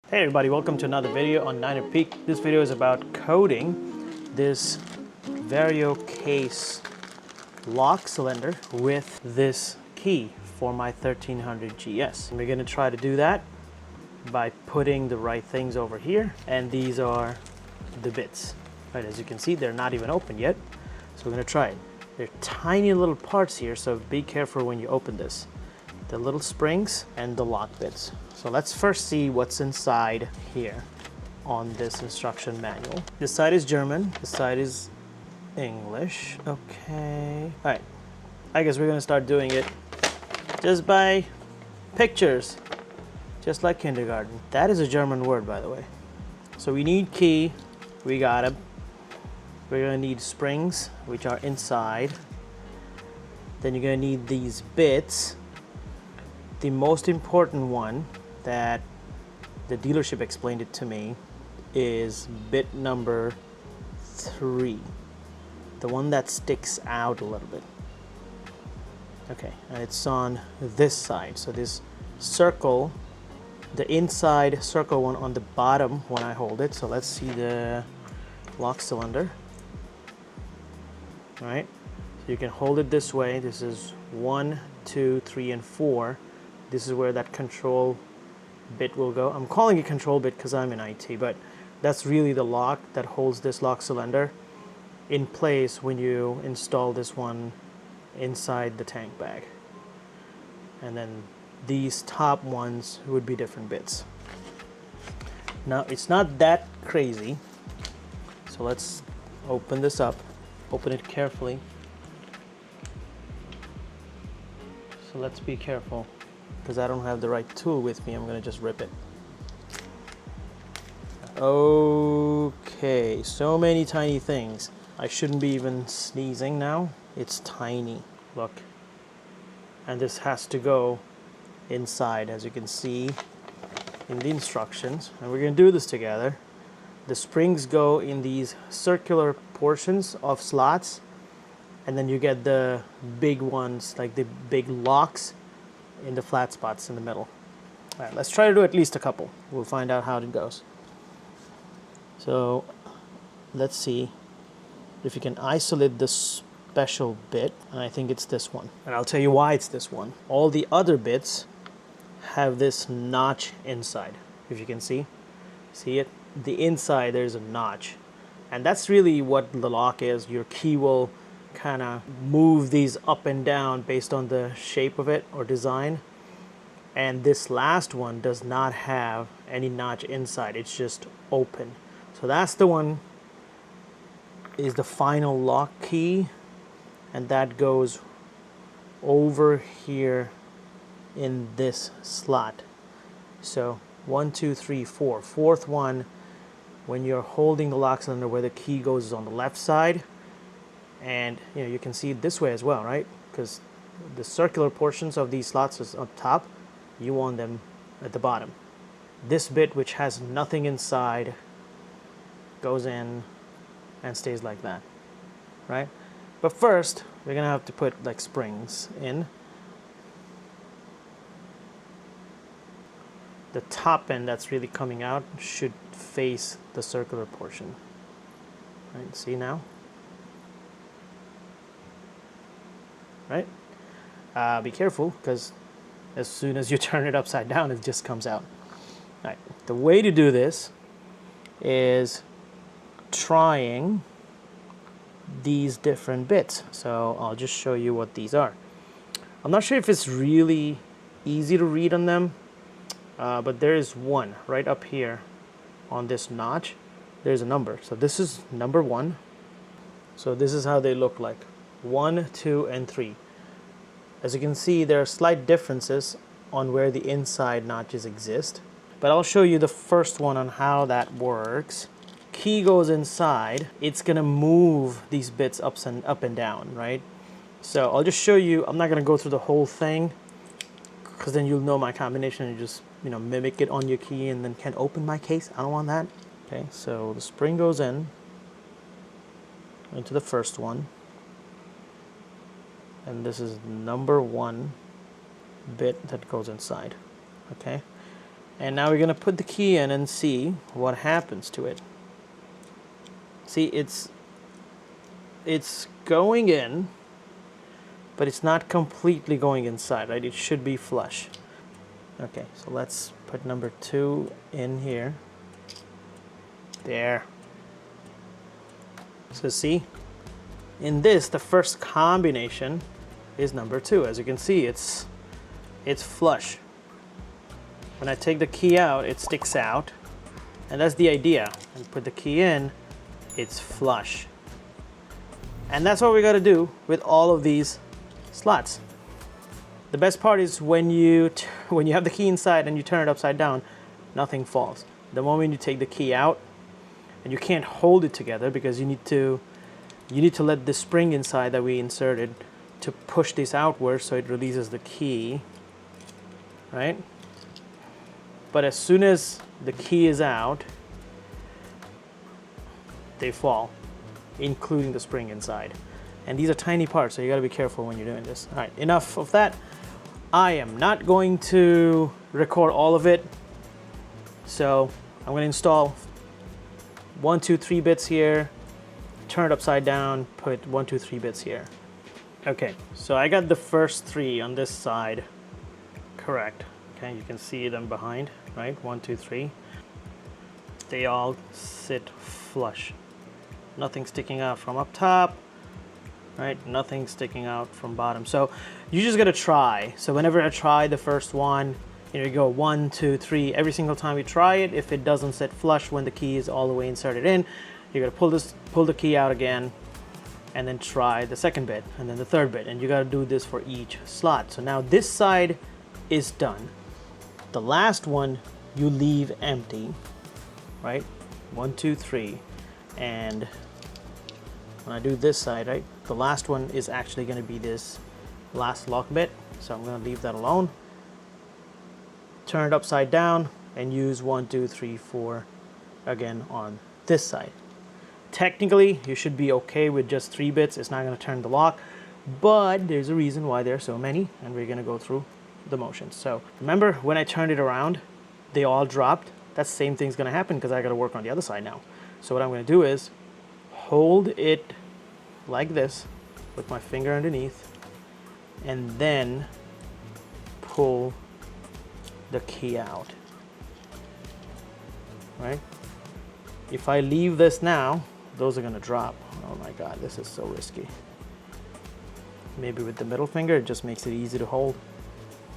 Hey everybody, welcome to another video on Niner Peak. This video is about coding this Vario case lock cylinder with this key for my 1300 GS. And we're going to try to do that by putting the right things over here, and these are the bits. Right, as you can see, they're not even open yet, so we're going to try it. They're tiny little parts here, so be careful when you open this. The little springs and the lock bits. So let's first see what's inside here on this instruction manual. This side is German, this side is English. Okay. All right. I guess we're gonna start doing it just by pictures, just like kindergarten. That is a German word, by the way. So we need key, we got it. We're gonna need springs, which are inside. Then you're gonna need these bits. The most important one that the dealership explained it to me is bit number 3, the one that sticks out a little bit. Okay, and it's on this side. So this circle, the inside circle one on the bottom when I hold it. So let's see the lock cylinder. All right, so you can hold it this way. This is 1, 2, 3, and 4. This is where that control bit will go. I'm calling it control bit because I'm in IT, but that's really the lock that holds this lock cylinder in place when you install this one inside the tank bag. And then these top ones would be different bits. Now, it's not that crazy, so let's open this up. Open it carefully. So let's be careful, because I don't have the right tool with me. I'm gonna just rip it. Okay, so many tiny things. I shouldn't be even sneezing now. It's tiny, look. And this has to go inside, as you can see in the instructions. And we're gonna do this together. The springs go in these circular portions of slots, and then you get the big ones, like the big locks, in the flat spots in the middle. All right, let's try to do at least a couple. We'll find out how it goes. So let's see if you can isolate this special bit, and I think it's this one. And I'll tell you why it's this one. All the other bits have this notch inside. If you can see it? The inside, there's a notch. And that's really what the lock is. Your key will kind of move these up and down based on the shape of it or design. And this last one does not have any notch inside. It's just open. So that's the one, is the final lock key, and that goes over here in this slot. So 1, 2, 3, 4. Fourth one, when you're holding the lock cylinder, where the key goes is on the left side. And you can see it this way as well, right? Because the circular portions of these slots is up top. You want them at the bottom. This bit, which has nothing inside, goes in and stays like that, right? But first, we're gonna have to put like springs in. The top end that's really coming out should face the circular portion. Right, see now? Right? Be careful, because as soon as you turn it upside down, it just comes out. All right. The way to do this is trying these different bits. So I'll just show you what these are. I'm not sure if it's really easy to read on them, but there is one right up here on this notch. There's a number. So this is number 1. So this is how they look like. 1, 2, and 3. As you can see, there are slight differences on where the inside notches exist. But I'll show you the first one on how that works. Key goes inside. It's gonna move these bits up and down, right? So I'll just show you. I'm not gonna go through the whole thing, because then you'll know my combination and just mimic it on your key and then can't open my case. I don't want that. Okay, so the spring goes into the first one. And this is number 1 bit that goes inside. Okay, And now we're going to put the key in and see what happens to it. See, it's going in, but it's not completely going inside, right? It should be flush. Okay, so let's put number 2 in here. There. So see, in this, the first combination is number 2. As you can see, it's flush. When I take the key out, it sticks out, and that's the idea. And put the key in, it's flush. And that's what we got to do with all of these slots. The best part is when you have the key inside and you turn it upside down, nothing falls. The moment you take the key out, and you can't hold it together because you need to let the spring inside that we inserted to push this outward so it releases the key, right? But as soon as the key is out, they fall, including the spring inside. And these are tiny parts, so you gotta be careful when you're doing this. All right, enough of that. I am not going to record all of it. So I'm gonna install 1, 2, 3 bits here, turn it upside down, put 1, 2, 3 bits here. Okay, so I got the first 3 on this side correct. Okay, you can see them behind, right? 1, 2, 3. They all sit flush. Nothing sticking out from up top, right? Nothing sticking out from bottom. So you just gotta try. So whenever I try the first one, you go 1, 2, 3. Every single time you try it, if it doesn't sit flush when the key is all the way inserted in, you're gonna pull the key out again, and then try the second bit, and then the third bit, and you gotta do this for each slot. So now this side is done. The last one you leave empty, right? 1, 2, 3, and when I do this side, right, the last one is actually going to be this last lock bit, so I'm going to leave that alone. Turn it upside down and use 1, 2, 3, 4 again on this side. Technically, you should be okay with just 3 bits. It's not going to turn the lock, but there's a reason why there are so many, and we're going to go through the motions. So remember, when I turned it around, they all dropped. That same thing's going to happen because I got to work on the other side now. So what I'm going to do is hold it like this with my finger underneath, and then pull the key out, right? If I leave this now, those are going to drop. Oh my God, this is so risky. Maybe with the middle finger, it just makes it easy to hold.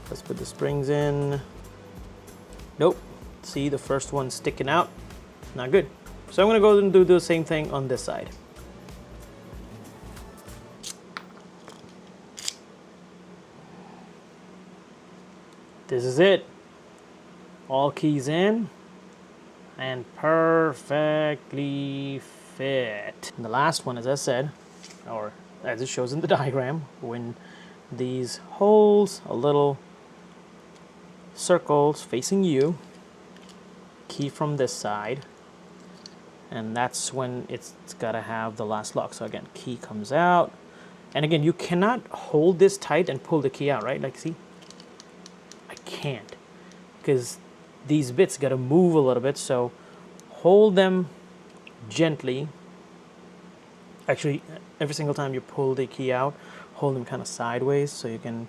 Let's put the springs in. Nope. See, the first one sticking out. Not good. So I'm going to go and do the same thing on this side. This is it. All keys in and perfectly fit. And the last one, as I said, or as it shows in the diagram, when these holes, a little circles facing you, key from this side, and that's when it's got to have the last lock. So again, key comes out, and again, you cannot hold this tight and pull the key out, right? Like, see, I can't, because these bits got to move a little bit. So hold them gently. Actually, every single time you pull the key out, hold them kind of sideways so you can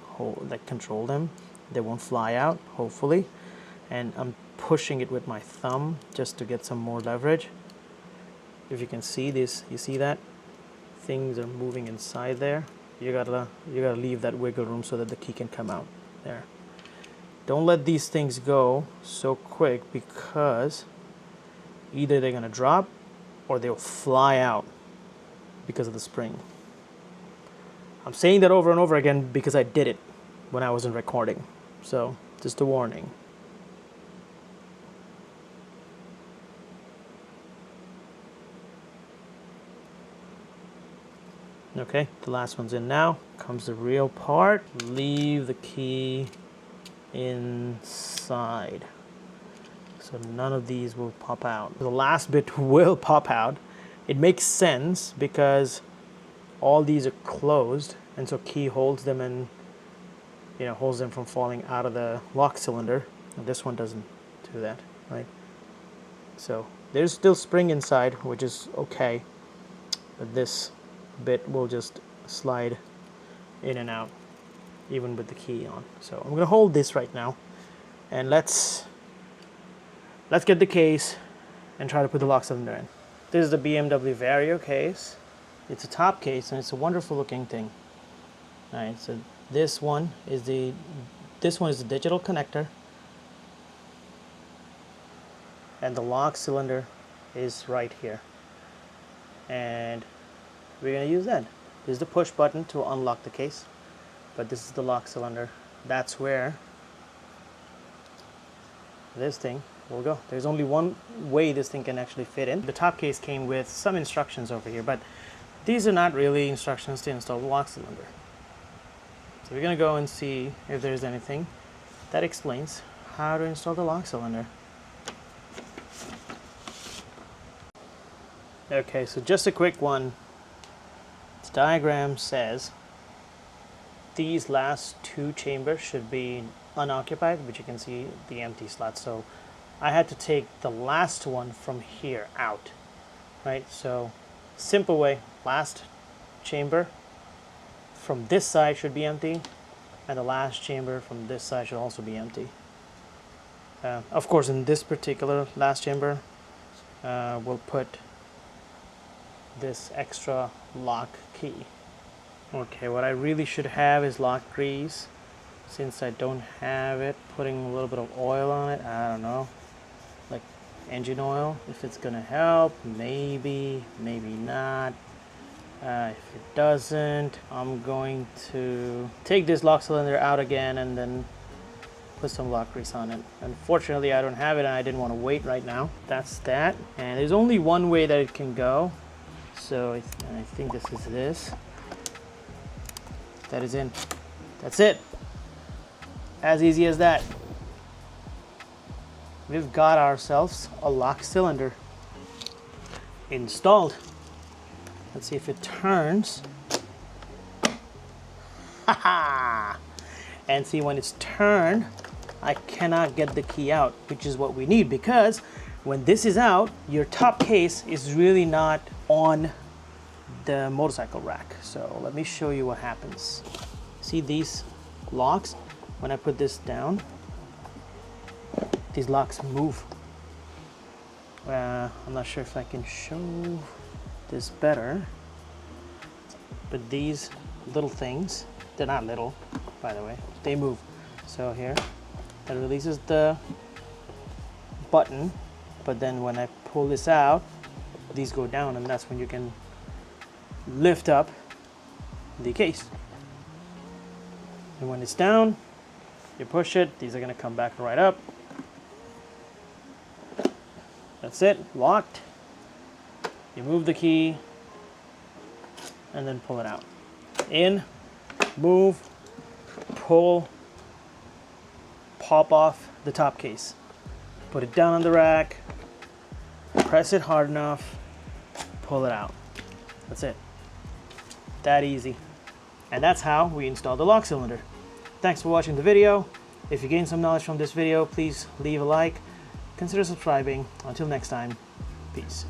hold, like, control them. They won't fly out, hopefully. And I'm pushing it with my thumb just to get some more leverage. If you can see this, you see that? Things are moving inside there. You gotta leave that wiggle room so that the key can come out there. Don't let these things go so quick, because either they're gonna drop or they'll fly out because of the spring. I'm saying that over and over again because I did it when I wasn't recording. So just a warning. Okay, the last one's in now. Comes the real part. Leave the key inside, so none of these will pop out. The last bit will pop out. It makes sense because all these are closed, and so key holds them and, you know, holds them from falling out of the lock cylinder. This one doesn't do that, right? So there's still spring inside, which is okay, but this bit will just slide in and out even with the key on. So I'm gonna hold this right now, and let's get the case and try to put the lock cylinder in. This is the BMW Vario case. It's a top case and it's a wonderful looking thing. All right, so this one is the digital connector, and the lock cylinder is right here, and we're going to use that. This is the push button to unlock the case, but this is the lock cylinder. That's where this thing will go. There's only one way this thing can actually fit in. The top case came with some instructions over here, but these are not really instructions to install the lock cylinder. So we're going to go and see if there's anything that explains how to install the lock cylinder. Okay, so just a quick one. The diagram says these last two chambers should be unoccupied, but you can see the empty slot. So I had to take the last one from here out, right? So simple way, last chamber from this side should be empty, and the last chamber from this side should also be empty. Of course, in this particular last chamber, we'll put this extra lock key. Okay, what I really should have is lock grease. Since I don't have it, putting a little bit of oil on it, I don't know, like engine oil, if it's gonna help, maybe, maybe not. If it doesn't, I'm going to take this lock cylinder out again and then put some lock grease on it. Unfortunately, I don't have it and I didn't want to wait right now. That's that. And there's only one way that it can go. So I think this is this. That is in. That's it. As easy as that. We've got ourselves a lock cylinder installed. Let's see if it turns. Haha! And see, when it's turned, I cannot get the key out, which is what we need, because when this is out, your top case is really not on the motorcycle rack. So let me show you what happens. See these locks? When I put this down, these locks move. I'm not sure if I can show this better, but these little things, they're not little, by the way, they move. So here, that releases the button, but then when I pull this out, these go down, and that's when you can lift up the case. And when it's down, you push it, these are gonna come back right up. That's it, locked. You move the key and then pull it out. In, move, pull, pop off the top case. Put it down on the rack, press it hard enough, pull it out. That's it. That easy. And that's how we install the lock cylinder. Thanks for watching the video. If you gained some knowledge from this video, please leave a like. Consider subscribing. Until next time, peace.